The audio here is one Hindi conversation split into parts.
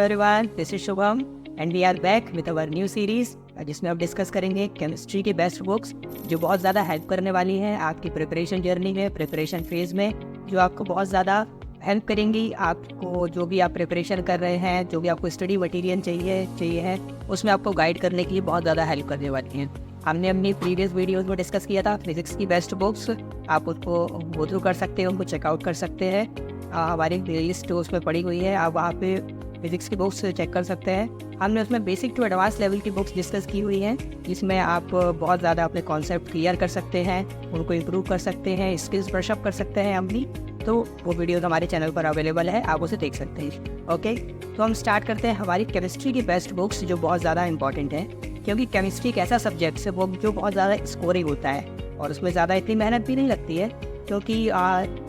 everyone, this is Shubham and we are back with our new series जिसमें आप डिस्कस करेंगे केमिस्ट्री की बेस्ट बुक्स जो बहुत ज़्यादा हेल्प करने वाली हैं आपकी प्रिपरेशन जर्नी में, प्रिपरेशन फेज़ में, जो आपको बहुत ज़्यादा हेल्प करेंगी। आपको जो भी आप प्रिपरेशन कर रहे हैं, जो भी आपको स्टडी मटेरियल चाहिए है, उसमें आपको गाइड करने के लिए बहुत ज़्यादा हेल्प करने वाली हैं। हमने अपनी प्रीवियस वीडियोज़ में डिस्कस किया था फिज़िक्स की बेस्ट बुक्स, आप उसको गो थ्रू कर सकते हैं, उनको चेकआउट कर सकते हैं। हमारी प्लेलिस्ट उसमें पड़ी हुई है, आप वहाँ पे फिज़िक्स की बुक्स चेक कर सकते हैं। हमने उसमें बेसिक टू एडवांस लेवल की बुक्स डिस्कस की हुई हैं, जिसमें आप बहुत ज़्यादा अपने कॉन्सेप्ट क्लियर कर सकते हैं, उनको इम्प्रूव कर सकते हैं, स्किल्स ब्रशअप कर सकते हैं अपनी। तो वो वीडियो हमारे चैनल पर अवेलेबल है, आप उसे देख सकते हैं। ओके, तो हम स्टार्ट करते हैं हमारी केमिस्ट्री की बेस्ट बुक्स जो बहुत ज़्यादा इंपॉर्टेंट है, क्योंकि केमिस्ट्री एक ऐसा सब्जेक्ट है वो जो बहुत ज़्यादा स्कोरिंग होता है और उसमें ज़्यादा इतनी मेहनत भी नहीं लगती है, क्योंकि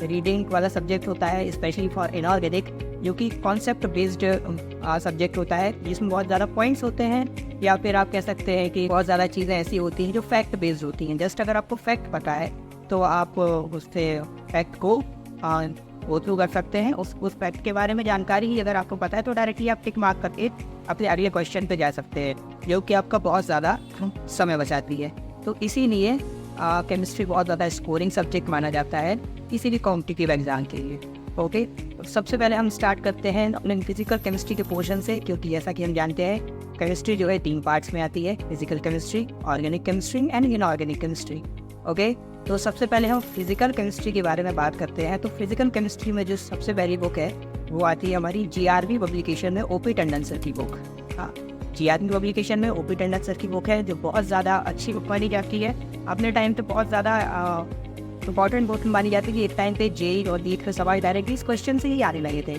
रीडिंग वाला सब्जेक्ट होता है, स्पेशली फॉर इनऑर्गेनिक, जो कि कॉन्सेप्ट बेस्ड सब्जेक्ट होता है, जिसमें बहुत ज़्यादा पॉइंट्स होते हैं, या फिर आप कह सकते हैं कि बहुत ज़्यादा चीज़ें ऐसी होती हैं जो फैक्ट बेस्ड होती हैं। जस्ट अगर आपको फैक्ट पता है तो आप उससे फैक्ट को गो थ्रू कर सकते हैं। उस फैक्ट के बारे में जानकारी ही अगर आपको पता है तो डायरेक्टली आप टिक मार्क करके अपने अगले क्वेश्चन पे जा सकते हैं, जो कि आपका बहुत ज़्यादा समय बचाती है। तो इसीलिए केमिस्ट्री बहुत ज़्यादा स्कोरिंग सब्जेक्ट माना जाता है किसी भी कॉम्पिटिटिव एग्जाम के लिए। ओके, तो सबसे पहले हम स्टार्ट करते हैं अपने फिजिकल केमिस्ट्री के पोर्शन से, क्योंकि जैसा कि हम जानते हैं केमिस्ट्री जो है 3 पार्ट्स में आती है, physical chemistry, organic chemistry and inorganic chemistry. Okay, तो सबसे पहले हम फिजिकल केमिस्ट्री के बारे में बात करते हैं। तो फिजिकल केमिस्ट्री में जो सबसे पहली बुक है वो आती है हमारी जीआरबी पब्लिकेशन में, ओपी टंडन सर की बुक। हाँ, जीआरबी पब्लिकेशन में ओपी टंडन सर की बुक है, जो बहुत ज़्यादा अच्छी बुक मानी जाती है। अपने टाइम पे बहुत ज़्यादा इंपॉर्टेंट बुक मानी जाती है। एक टाइम पे जेई और नीट के सवाल डायरेक्टली इस क्वेश्चन से ही आने लगे थे,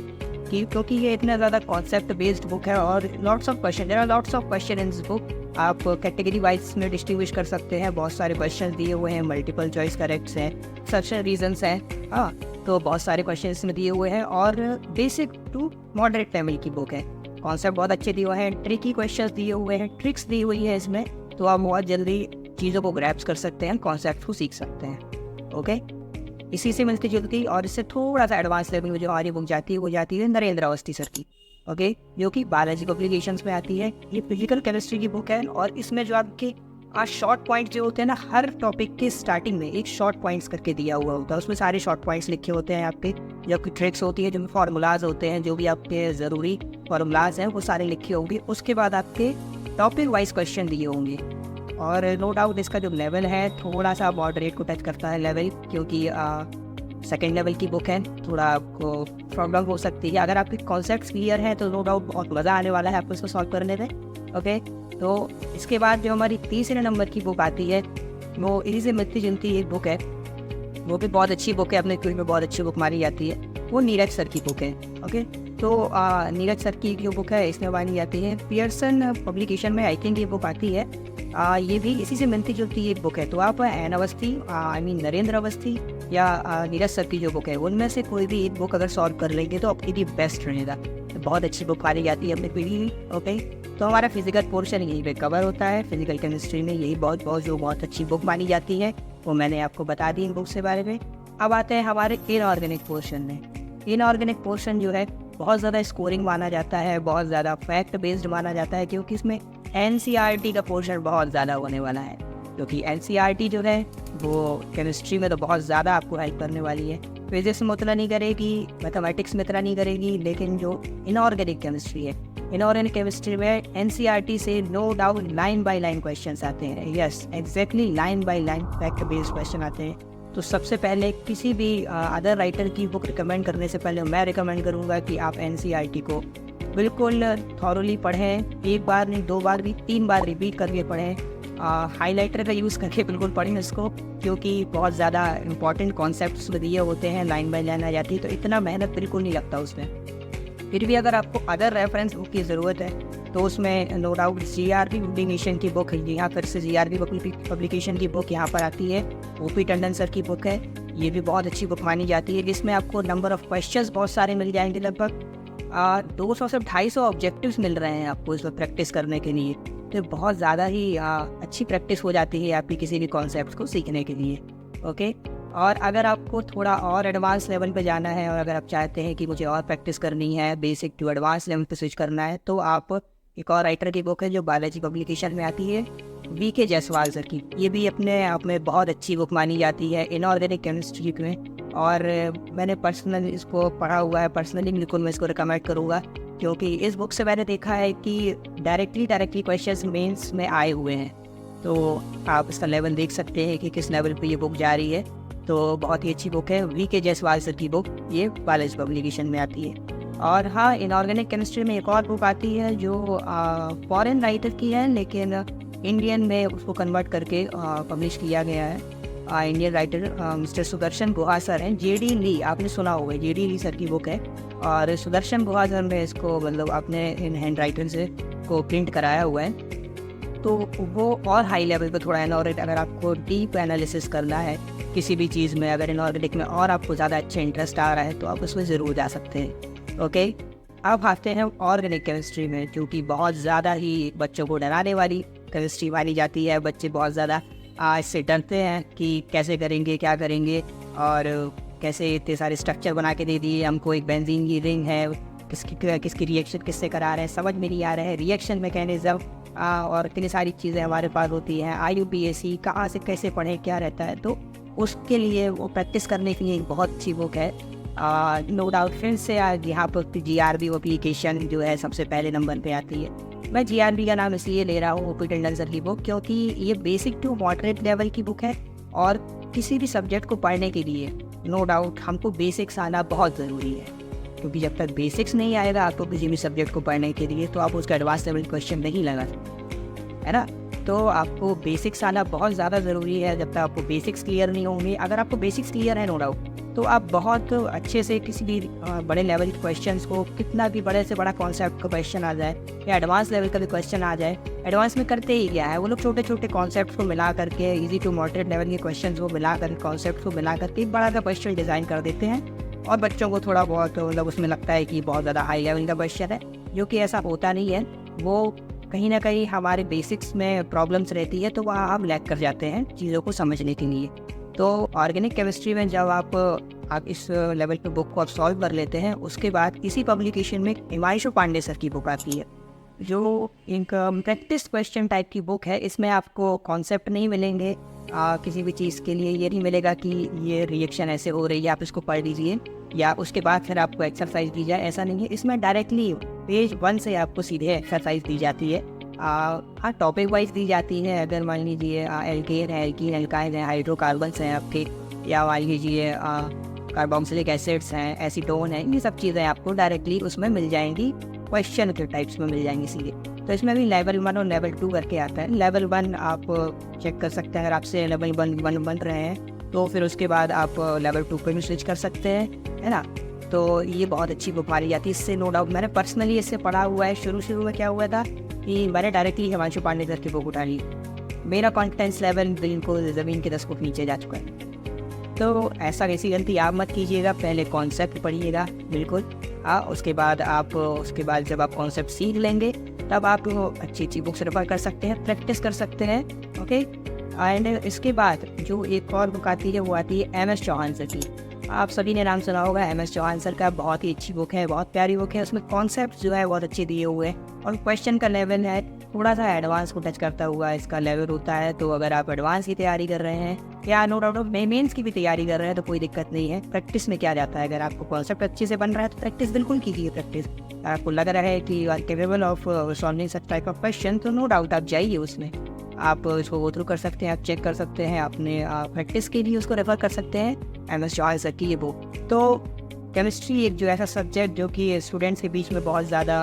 क्योंकि ये इतना ज़्यादा कॉन्सेप्ट बेस्ड बुक है और lots of question, there are lots of question in this book. आप कैटेगरी वाइज में डिस्टिंग्विश कर सकते हैं, बहुत सारे क्वेश्चन दिए हुए हैं, मल्टीपल चॉइस करेक्ट्स हैं, सब्शन रीजंस हैं। हाँ, तो बहुत सारे क्वेश्चन इसमें दिए हुए हैं और बेसिक टू मॉडरेट लेवल की बुक है। कॉन्सेप्ट बहुत अच्छे दिए हुए हैं, ट्रिकी क्वेश्चन दिए हुए हैं, ट्रिक्स दी हुई है इसमें, तो आप बहुत जल्दी चीज़ों को ग्रैप्स कर सकते हैं, कॉन्सेप्ट को सीख सकते हैं। ओके, इसी से मिलती जुलती और इससे थोड़ा सा एडवांस लेवल में जो हमारी बुक जाती है वो जाती है नरेंद्र अवस्थी सर की। ओके, जो कि बायोलॉजी पब्लिकेशंस में आती है। ये फिजिकल केमिस्ट्री की बुक है और इसमें जो आपके शॉर्ट पॉइंट्स जो होते हैं ना, हर टॉपिक के स्टार्टिंग में एक शॉर्ट पॉइंट्स करके दिया हुआ होता है, उसमें सारे शॉर्ट पॉइंट्स लिखे होते हैं आपके, जो आपकी ट्रिक्स होती है, जो फार्मूलाज होते हैं, जो भी आपके ज़रूरी फार्मूलाज हैं वो सारे लिखे होंगे। उसके बाद आपके टॉपिक वाइज क्वेश्चन दिए होंगे और नो डाउट इसका जो लेवल है थोड़ा सा मॉडरेट को टच करता है लेवल, क्योंकि सेकेंड लेवल की बुक है, थोड़ा आपको प्रॉब्लम हो सकती है। अगर आपके कॉन्सेप्ट्स क्लियर हैं तो नो डाउट बहुत मज़ा आने वाला है आपको इसको सॉल्व करने में। ओके, तो इसके बाद जो हमारी तीसरे नंबर की बुक आती है वो इसी से मिलती जुलती एक बुक है, वो भी बहुत अच्छी बुक है, अपने फील्ड में बहुत अच्छी बुक मानी जाती है, वो नीरज सर की बुक है। ओके, तो नीरज सर की जो बुक है इसमें मानी जाती है पियर्सन पब्लिकेशन में, आई थिंक ये बुक आती है। ये भी इसी से मिलती जुलती एक बुक है। तो आप N Awasthi, I mean Narendra Awasthi या नीरज सर की जो बुक है उनमें से कोई भी एक बुक अगर सॉल्व कर लेंगे तो आपके लिए बेस्ट रहेगा। तो बहुत अच्छी बुक मानी जाती है अपने पीढ़ी में। ओके, तो हमारा फिजिकल पोर्शन यहीं पे कवर होता है। फिजिकल केमिस्ट्री में यही बहुत अच्छी बुक मानी जाती है, वो मैंने आपको बता दी इन बुक्स के बारे में। अब आते हैं हमारे इनऑर्गेनिक पोर्शन में। इनऑर्गेनिक पोर्शन जो है बहुत ज़्यादा स्कोरिंग माना जाता है, बहुत ज़्यादा फैक्ट बेस्ड माना जाता है, क्योंकि इसमें एनसीईआरटी का पोर्शन बहुत ज़्यादा होने वाला है। क्योंकि एनसीईआरटी जो है वो केमिस्ट्री में तो बहुत ज़्यादा आपको हेल्प करने वाली है, फिजिक्स में उतना नहीं करेगी, मैथमेटिक्स में इतना नहीं करेगी, लेकिन जो इनऑर्गेनिक केमिस्ट्री है, इनऑर्गेनिक केमिस्ट्री में एनसीईआरटी से no doubt line by line questions आते हैं। Yes, exactly line by line fact based question आते हैं। तो सबसे पहले किसी भी अदर राइटर की बुक रिकमेंड करने से पहले मैं रिकमेंड करूँगा कि आप एनसीईआरटी को बिल्कुल थॉरोली पढ़ें, एक बार नहीं, 2 बार भी, 3 बार रिपीट करके पढ़ें, हाइलाइटर का यूज़ करके बिल्कुल पढ़ें इसको, क्योंकि बहुत ज़्यादा इंपॉर्टेंट कॉन्सेप्ट्स दिए होते हैं, लाइन बाय लाइन आ जाती है, तो इतना मेहनत बिल्कुल नहीं लगता उसमें। फिर भी अगर आपको अदर रेफरेंस बुक की ज़रूरत है तो उसमें नो डाउट जीआरबी पब्लिकेशन की बुक है, यहाँ फिर से जीआरबी पब्लिकेशन की बुक यहाँ पर आती है, ओपी टंडन सर की बुक है। ये भी बहुत अच्छी बुक मानी जाती है, जिसमें आपको नंबर ऑफ़ क्वेश्चंस बहुत सारे मिल जाएंगे, लगभग 200 से 250 ऑब्जेक्टिव्स मिल रहे हैं आपको इसमें प्रैक्टिस करने के लिए। तो बहुत ज़्यादा ही अच्छी प्रैक्टिस हो जाती है आपकी किसी भी कॉन्सेप्ट को सीखने के लिए। ओके, और अगर आपको थोड़ा और एडवांस लेवल पे जाना है और अगर आप चाहते हैं कि मुझे और प्रैक्टिस करनी है, बेसिक टू एडवांस लेवल पे स्विच करना है, तो आप एक और राइटर की बुक है जो बालाजी पब्लिकेशन में आती है, वीके जायसवाल सर की। ये भी अपने आप में बहुत अच्छी बुक मानी जाती है इनऑर्गेनिक केमिस्ट्री में, और मैंने पर्सनली इसको पढ़ा हुआ है। पर्सनली बिल्कुल मैं इसको रिकमेंड करूँगा, क्योंकि इस बुक से मैंने देखा है कि डायरेक्टली क्वेश्चंस मेंस में आए हुए हैं। तो आप इसका लेवल देख सकते हैं कि किस लेवल पे ये बुक जा रही है। तो बहुत ही अच्छी बुक है, वीके जायसवाल सर की बुक, ये बालाजी पब्लिकेशन में आती है। और हाँ, इनऑर्गेनिक केमिस्ट्री में एक और बुक आती है जो फॉरेन राइटर की है, लेकिन इंडियन में उसको कन्वर्ट करके पब्लिश किया गया है। इंडियन राइटर मिस्टर सुदर्शन गुहा सर हैं। जेडी ली, आपने सुना होगा, जेडी ली सर की बुक है, और सुदर्शन गुहा सर ने इसको मतलब अपने इन हैंड राइटर से को प्रिंट कराया हुआ है। तो वो और हाई लेवल पे थोड़ा इनऑर्गेनिक, अगर आपको डीप एनालिसिस करना है किसी भी चीज़ में, अगर इनऑर्गेनिक में और आपको ज़्यादा अच्छा इंटरेस्ट आ रहा है, तो आप उसमें ज़रूर जा सकते हैं। ओके, अब आते हैं ऑर्गेनिक केमिस्ट्री में, जो कि बहुत ज़्यादा ही बच्चों को डराने वाली केमिस्ट्री मानी जाती है। बच्चे बहुत ज़्यादा इससे डरते हैं कि कैसे करेंगे, क्या करेंगे, और कैसे इतने सारे स्ट्रक्चर बना के दे दिए हमको, एक बेंजीन की रिंग है, किसकी रिएक्शन किससे करा रहे हैं, समझ में नहीं आ रहा है, रिएक्शन मैकेनिज्म और इतनी सारी चीज़ें हमारे पास होती हैं। IUPAC कहाँ से कैसे पढ़ें, क्या रहता है, तो उसके लिए वो प्रैक्टिस करने के लिए एक बहुत अच्छी बुक है। नो डाउट फिर से आज यहाँ पर GRB एप्लीकेशन जो है सबसे पहले नंबर पे आती है। मैं GRB का नाम इसलिए ले रहा हूँ, OP टंडन सर की बुक, क्योंकि ये बेसिक टू मॉडरेट लेवल की बुक है, और किसी भी सब्जेक्ट को पढ़ने के लिए नो डाउट हमको बेसिक्स आना बहुत ज़रूरी है, क्योंकि जब तक बेसिक्स नहीं आएगा आपको किसी भी सब्जेक्ट को पढ़ने के लिए, तो आप उसका एडवांस लेवल क्वेश्चन नहीं लगा सकते, है ना। तो आपको बेसिक्स आना बहुत ज़्यादा ज़रूरी है। जब तक आपको बेसिक्स क्लियर नहीं होंगे, अगर आपको बेसिक्स क्लियर है नो डाउट, तो आप बहुत अच्छे से किसी भी बड़े लेवल के क्वेश्चंस को, कितना भी बड़े से बड़ा कॉन्सेप्ट का क्वेश्चन आ जाए या एडवांस लेवल का भी क्वेश्चन आ जाए, एडवांस में करते ही क्या है, वो लोग छोटे छोटे कॉन्सेप्ट को मिला करके, इजी टू मॉडरेट लेवल के क्वेश्चन को मिला कर, कॉन्सेप्ट को मिला करके एक बड़ा सा क्वेश्चन डिज़ाइन कर देते हैं, और बच्चों को थोड़ा बहुत मतलब उसमें लगता है कि बहुत ज़्यादा हाई लेवल का क्वेश्चन है, जो कि ऐसा होता नहीं है। वो कहीं ना कहीं हमारे बेसिक्स में प्रॉब्लम्स रहती है, तो वहाँ हम लैग कर जाते हैं चीज़ों को समझने के लिए। तो ऑर्गेनिक केमिस्ट्री में जब आप इस लेवल पे बुक को आप सॉल्व कर लेते हैं, उसके बाद इसी पब्लिकेशन में हिमांशु पांडे सर की बुक आती है, जो एक प्रैक्टिस क्वेश्चन टाइप की बुक है। इसमें आपको कॉन्सेप्ट नहीं मिलेंगे किसी भी चीज़ के लिए, ये नहीं मिलेगा कि ये रिएक्शन ऐसे हो रही है, आप इसको पढ़ लीजिए या उसके बाद फिर आपको एक्सरसाइज दी जाए, ऐसा नहीं है। इसमें डायरेक्टली पेज 1 से आपको सीधे एक्सरसाइज दी जाती है। हाँ, टॉपिक वाइज दी जाती है। अगर मान लीजिए एल्केन है, एल्कीन एल्काइन है, हाइड्रोकार्बन्स हैं आपके, या मान लीजिए कार्बोक्सिलिक एसिड्स हैं, एसीटोन है, ये सब चीज़ें आपको डायरेक्टली उसमें मिल जाएंगी, क्वेश्चन के टाइप्स में मिल जाएंगी सीधे। तो इसमें भी लेवल 1 और लेवल 2 करके आता है। लेवल 1 आप चेक कर सकते हैं, अगर आपसे लेवल 1 बन रहे हैं तो फिर उसके बाद आप लेवल 2 पे भी स्विच कर सकते हैं, है ना। तो ये बहुत अच्छी बुक मानी जाती है, इससे नो डाउट मैंने पर्सनली इससे पढ़ा हुआ है। शुरू में क्या हुआ था कि मैंने डायरेक्टली हिमांशु पांडे सर की बुक उठा ली, मेरा कॉन्फिडेंस लेवल बिल्कुल ज़मीन के 10 फुट नीचे जा चुका है। तो ऐसा कैसी गलती आप मत कीजिएगा, पहले कॉन्सेप्ट पढ़िएगा बिल्कुल। उसके बाद जब आप कॉन्सेप्ट सीख लेंगे, तब आप अच्छी बुक्स रेफर कर सकते हैं, प्रैक्टिस कर सकते हैं। ओके, एंड इसके बाद जो एक और बुक आती है वो आती है MS चौहान सर की। आप सभी ने नाम सुना होगा MS चौहान सर का, बहुत ही अच्छी बुक है, बहुत प्यारी बुक है। उसमें कॉन्सेप्ट जो है बहुत अच्छे दिए हुए हैं, और क्वेश्चन का लेवल है थोड़ा सा एडवांस को टच करता हुआ इसका लेवल होता है। तो अगर आप एडवांस की तैयारी कर रहे हैं या नो डाउट मेंस की भी तैयारी कर रहे हैं, तो कोई दिक्कत नहीं है। प्रैक्टिस में क्या जाता है, अगर आपको कॉन्सेप्ट अच्छे से बन रहा है तो प्रैक्टिस बिल्कुल कीजिए। प्रैक्टिस आपको लग रहा है कि you are capable of solving such type of question, तो नो डाउट आप जाइए उसमें, आप इसको गो थ्रू कर सकते हैं, आप चेक कर सकते हैं, अपने प्रैक्टिस के लिए उसको रेफर कर सकते हैं MS चौहान सर की ये बुक। तो केमिस्ट्री एक जो ऐसा सब्जेक्ट जो कि स्टूडेंट्स के बीच में बहुत ज़्यादा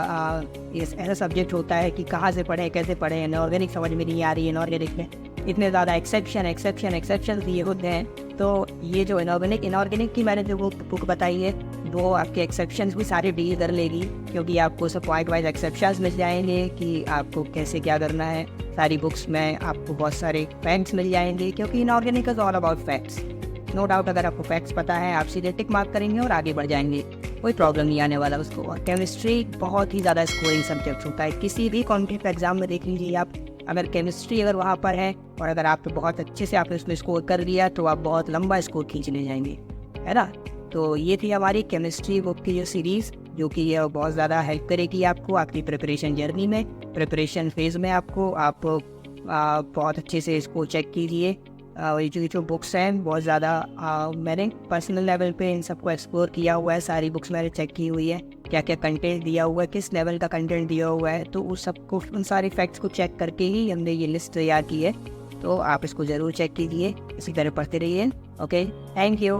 ऐसा सब्जेक्ट होता है कि कहाँ से पढ़ें, कैसे पढ़ें, इनऑर्गेनिक समझ में नहीं आ रही है। इनऑर्गेनिक में इतने ज़्यादा एक्सेप्शन दिए होते हैं, तो ये जो इनऑर्गेनिक की मैंने जो बुक बताई है, वो आपके एक्सेप्शंस भी सारे डील कर लेगी, क्योंकि आपको सब पॉइंट वाइज एक्सेप्शंस मिल जाएंगे कि आपको कैसे क्या करना है। सारी बुक्स में आपको बहुत सारे फैक्ट्स मिल जाएंगे, क्योंकि inorganic is all about facts. No doubt अगर आपको फैक्ट्स पता है, आप सीधे टिक मार्क करेंगे और आगे बढ़ जाएंगे, कोई प्रॉब्लम नहीं आने वाला उसको। और केमिस्ट्री बहुत ही ज़्यादा स्कोरिंग सब्जेक्ट होता है, किसी भी कॉम्पिटिटिव एग्जाम में देख लीजिए आप, अगर केमिस्ट्री अगर वहाँ पर है और अगर आप बहुत अच्छे से आपने उसमें स्कोर कर लिया तो आप बहुत लंबा स्कोर खींच ले जाएंगे, है ना। तो ये थी हमारी केमिस्ट्री बुक की जो सीरीज़, जो कि ये बहुत ज़्यादा हेल्प करेगी आपको आपकी प्रिपरेशन जर्नी में, प्रिपरेशन फेज़ में। आपको आप बहुत अच्छे से इसको चेक कीजिए। ये जो बुक्स हैं बहुत ज़्यादा मैंने पर्सनल लेवल पे इन सबको एक्सप्लोर किया हुआ है, सारी बुक्स मैंने चेक की हुई है, क्या क्या कंटेंट दिया हुआ है, किस लेवल का कंटेंट दिया हुआ है। तो उस सबको, उन सारे फैक्ट्स को चेक करके ही हमने ये लिस्ट तैयार की है। तो आप इसको ज़रूर चेक कीजिए, इसी तरह पढ़ते रहिए। Okay, thank you.